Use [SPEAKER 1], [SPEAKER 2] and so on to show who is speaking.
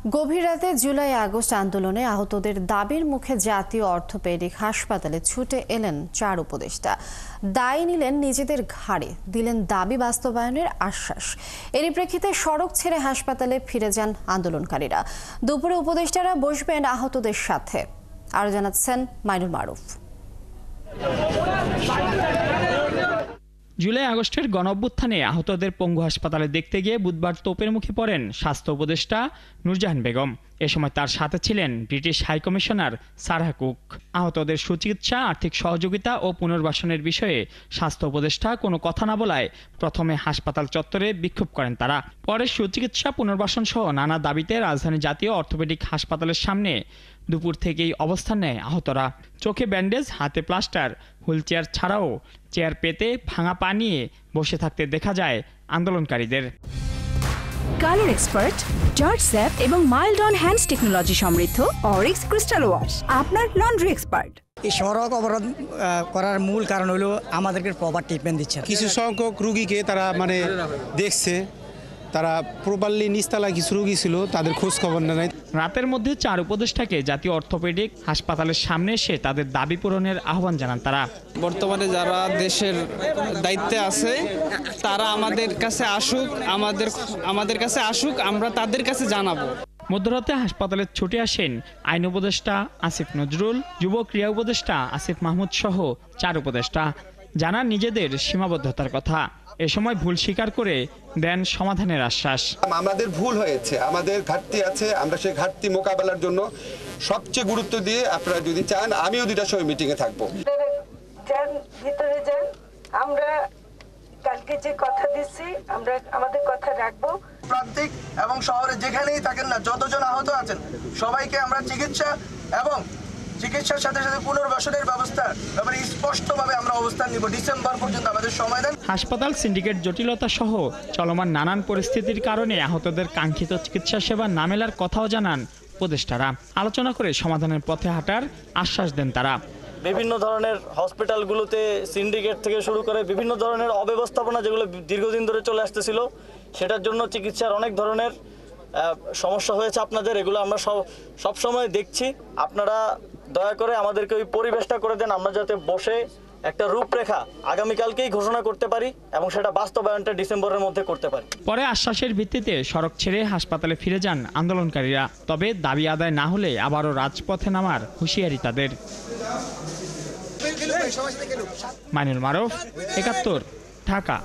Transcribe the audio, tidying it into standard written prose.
[SPEAKER 1] গভীর রাতে July August আন্দোলনে আহতদের দাবির মুখে জাতীয় অর্থোপেডিক হাসপাতালে ছুটে এলেন 4 উপদেষ্টা। দায় নিলেন নিজেদের ঘাড়ে, দিলেন দাবি বাস্তবায়নের আশ্বাস। এরই প্রেক্ষিতে সড়ক ছেড়ে হাসপাতালে ফিরে যান আন্দোলনকারীরা। দুপুরে উপদেষ্টারা বসবেন আহতদের সাথে। আরও জানাচ্ছেন মাইনুল মারুফ।
[SPEAKER 2] জুলাই আগস্টের গণঅভ্যুত্থানে আহতদের পঙ্গু হাসপাতালে দেখতে গিয়ে বুধবার তোপের মুখে পড়েন স্বাস্থ্য উপদেষ্টা নূরজাহান বেগম। এ সময় তার সাথে ছিলেন ব্রিটিশ হাইকমিশনার সারাহ কুক। আহতদের সুচিকিৎসা, আর্থিক সহযোগিতা ও পুনর্বাসনের বিষয়ে স্বাস্থ্য উপদেষ্টা কোনো কথা না বলায় প্রথমে হাসপাতাল চত্বরে বিক্ষোভ করেন তারা। পরে সুচিকিৎসা, পুনর্বাসন সহ নানা দাবিতে রাজধানী জাতীয় অর্থোপেডিক হাসপাতালের সামনে দুপুর থেকেই অবস্থান নেয় আহতরা। চোখে ব্যান্ডেজ, হাতে প্লাস্টার, হুইলচেয়ার ছাড়াও চেয়ার পেতে ভাঙা পা নিয়ে বসে থাকতে দেখা যায় আন্দোলনকারীদের।
[SPEAKER 3] কালার এক্সপার্ট, জর্জ স্যাপ এবং মাইল্ড অন হ্যান্ডস টেকনোলজি সমৃদ্ধ অরিক্স ক্রিস্টাল ওয়াশ আপনার লন্ড্রি এক্সপার্ট।
[SPEAKER 4] এই সড়ক অবরোধ করার মূল কারণ হলো আমাদেরকে প্রপার ট্রিটমেন্ট দিচ্ছে।
[SPEAKER 5] কিছু সংখ্যক রুগীকে তারা দেখছে, তারা প্রপারলি নিস্তালা কিছু রুগী ছিল, তাদের খোঁজ খবর নেয়।
[SPEAKER 2] রাতের মধ্যে 4 উপদেষ্টাকে জাতীয় অর্থোপেডিক হাসপাতালের সামনে এসে তাদের দাবি পূরণের আহ্বান জানান তারা।
[SPEAKER 6] বর্তমানে যারা দেশের দায়িত্বে আছে তারা আমাদের কাছে আসুক, আমরা তাদের কাছে জানাবো।
[SPEAKER 2] মধ্যরাতে হাসপাতালে ছুটে আসেন আইন উপদেষ্টা আসিফ নজরুল, যুব ক্রীড়া উপদেষ্টা আসিফ মাহমুদ সহ 4 উপদেষ্টা। জানান নিজেদের সীমাবদ্ধতার কথা। এ সময় ভুল স্বীকার করে দেন সমাধানের আশ্বাস।
[SPEAKER 7] আমাদের ভুল হয়েছে, আমাদের ঘাটতি আছে, আমরা সেই ঘাটতি মোকাবেলার জন্য সবচেয়ে গুরুত্ব দিয়ে আপনারা যদি চান আমিও 2টার সময় মিটিংয়ে থাকবো।
[SPEAKER 8] ভিতরে যান, আমরা কালকে যে কথা দিচ্ছি আমরা আমাদের কথা রাখবো।
[SPEAKER 9] প্রান্তিক এবং শহরে যেখানেই থাকেন না, যতজন আহত আছেন সবাইকে আমরা চিকিৎসা এবং চিকিৎসার সাথে সাথে পুনর্বাসনের ব্যবস্থার ব্যাপারে স্পষ্টভাবে আমরা অবস্থান নিব। ডিসেম্বর পর্যন্ত আমাদের সময় দেন।
[SPEAKER 2] হাসপাতাল সিন্ডিকেট জটিলতা সহ চলমান নানান পরিস্থিতির কারণে আহতদের কাঙ্ক্ষিত চিকিৎসা সেবা না মেলার কথাও জানান উপদেষ্টারা। আলোচনা করে সমাধানের পথে হাঁটার আশ্বাস দেন তারা।
[SPEAKER 10] বিভিন্ন ধরনের হসপিটালগুলোতে সিন্ডিকেট থেকে শুরু করে বিভিন্ন ধরনের অব্যবস্থাপনা যেগুলো দীর্ঘদিন ধরে চলে আসতেছিল, সেটার জন্য চিকিৎসার অনেক ধরনের সমস্যা হয়েছে আপনাদের। এগুলো আমরা সব সময় দেখছি। আপনারা দয়া করে আমাদেরকে ওই পরিবেশটা করে দেন, আমরা যাতে বসে একটা রূপরেখা আগামীকালকেই ঘোষণা করতে পারি এবং সেটা বাস্তবায়নটা ডিসেম্বরের মধ্যে করতে পারি।
[SPEAKER 2] পরে আশ্বাসের ভিত্তিতে সড়ক ছেড়ে হাসপাতালে ফিরে যান আন্দোলনকারীরা। তবে দাবি আদায় না হলে আবারও রাজপথে নামার হুঁশিয়ারি তাদের। মাইনুল মারুফ, ৭১, ঢাকা।